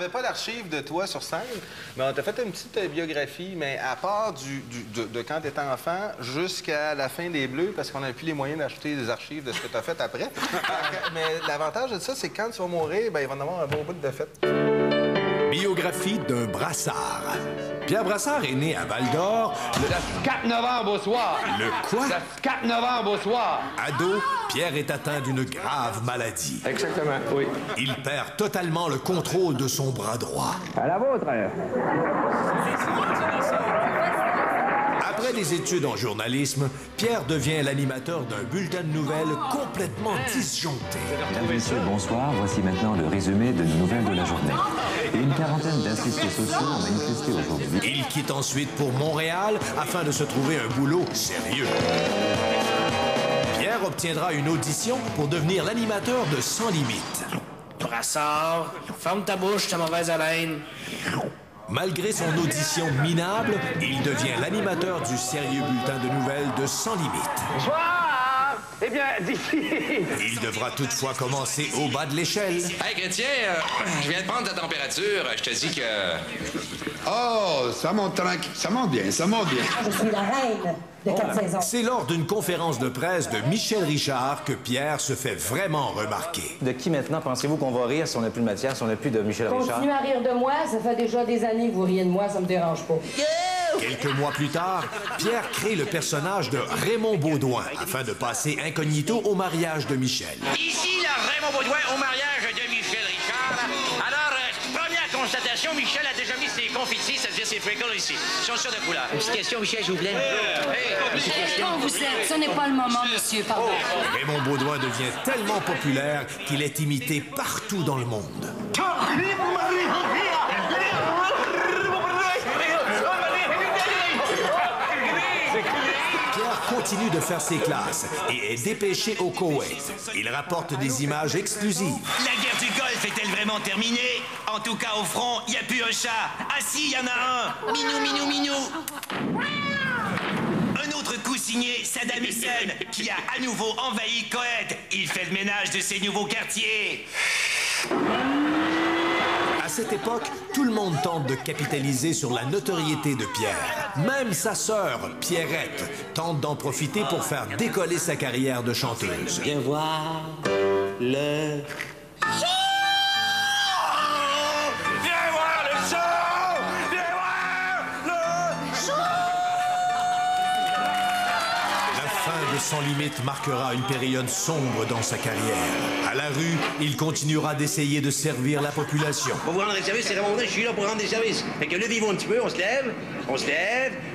n'avait pas d'archives de toi sur scène, mais on t'a fait une petite biographie, mais à part de quand t'étais enfant jusqu'à la fin des Bleus, parce qu'on n'a plus les moyens d'acheter des archives de ce que t'as fait après. Mais l'avantage de ça, c'est que quand tu vas mourir, ben, il va en avoir un beau bout de fête. Biographie d'un brassard. Pierre Brassard est né à Val-d'Or Le 4 novembre au soir. Le quoi? Le 4 novembre au soir. Ado, Pierre est atteint d'une grave maladie. Exactement, oui. Il perd totalement le contrôle de son bras droit. À la vôtre. Après des études en journalisme, Pierre devient l'animateur d'un bulletin de nouvelles complètement disjoncté. Mesdames et messieurs, bonsoir. Voici maintenant le résumé de nos nouvelles de la journée. Une quarantaine d'inscriptions sociaux ont manifesté aujourd'hui. Il quitte ensuite pour Montréal afin de se trouver un boulot sérieux. Pierre obtiendra une audition pour devenir l'animateur de Sans Limites. Brassard, ferme ta bouche, ta mauvaise haleine. Malgré son audition minable, il devient l'animateur du sérieux bulletin de nouvelles de Sans Limites. Bonsoir! Eh bien, d'ici... Il devra toutefois commencer au bas de l'échelle. Hey, Chrétien, je viens de prendre ta température. Je te dis que... Oh, ça monte tranquille. Ça monte bien, ça monte bien. Je suis la reine de 4 saisons. C'est lors d'une conférence de presse de Michel Richard que Pierre se fait vraiment remarquer. De qui maintenant pensez-vous qu'on va rire si on n'a plus de matière, si on n'a plus de Michel Richard? Continuez à rire de moi, ça fait déjà des années que vous riez de moi, ça me dérange pas. Quelques mois plus tard, Pierre crée le personnage de Raymond Beaudoin afin de passer incognito au mariage de Michel. Ici, la Raymond Beaudoin au mariage de Michel Richard. Alors, première constatation, Michel a déjà mis ses confitis, c'est-à-dire ses fricoles ici. Chaussures de couleur. Une petite question, Michel, je vous plaît. Quand vous êtes, ce n'est pas le moment, monsieur, pardon. Raymond Beaudoin devient tellement populaire qu'il est imité partout dans le monde. Pierre continue de faire ses classes et est dépêché au Koweït. Il rapporte des images exclusives. La guerre du Golfe est-elle vraiment terminée? En tout cas, au front, il n'y a plus un chat. Ah si, il y en a un. Minou, minou, minou. Un autre coup signé Saddam Hussein, qui a à nouveau envahi Koweït. Il fait le ménage de ses nouveaux quartiers. À cette époque, tout le monde tente de capitaliser sur la notoriété de Pierre. Même sa sœur, Pierrette, tente d'en profiter pour faire décoller sa carrière de chanteuse. Viens voir le... Sans Limites marquera une période sombre dans sa carrière. À la rue, il continuera d'essayer de servir la population. Pour vous rendre des services, c'est vraiment vrai, je suis là pour rendre des services. Fait que levez-vous un petit peu, on se lève,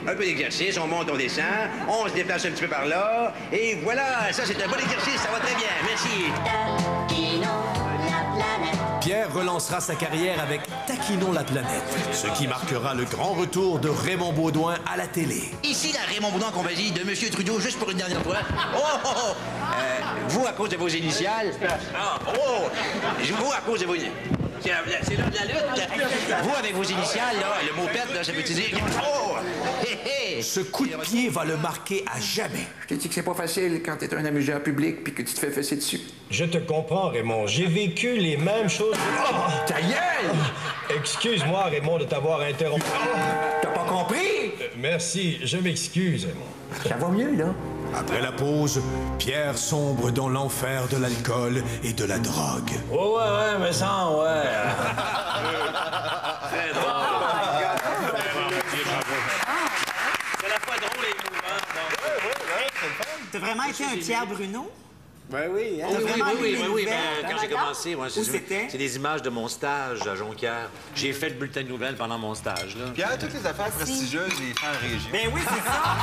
un peu d'exercice, on monte, on descend, on se déplace un petit peu par là, et voilà, ça c'est un bon exercice, ça va très bien, merci. Pierre relancera sa carrière avec Taquinons la planète, ce qui marquera le grand retour de Raymond Beaudoin à la télé. Ici la Raymond Beaudoin compagnie de M. Trudeau, juste pour une dernière fois. Vous, à cause de vos initiales... Vous, à cause de vos... C'est l'heure de la lutte. Vous, avec vos initiales, là, le mot perte, là, ça veut dire... Ce coup de pied va le marquer à jamais. Je t'ai dit que c'est pas facile quand t'es un amuseur public puis que tu te fais fesser dessus. Je te comprends, Raymond. J'ai vécu les mêmes choses. Ta gueule! Excuse-moi, Raymond, de t'avoir interrompu. T'as pas compris? Merci, je m'excuse, Raymond. Ça va mieux, là? Après la pause, Pierre sombre dans l'enfer de l'alcool et de la drogue. Oh ouais, mais ça, ouais. Très drôle. C'est la fois drôle et émouvant. T'as vraiment été un Pierre Bruno? Ben oui, hein? Oui. Ben, quand j'ai commencé, moi, Où c'était? c'est des images de mon stage à Jonquière. J'ai fait le bulletin de nouvelles pendant mon stage, là. Pierre, toutes les affaires prestigieuses, il fait en régie. Ben oui, c'est ça!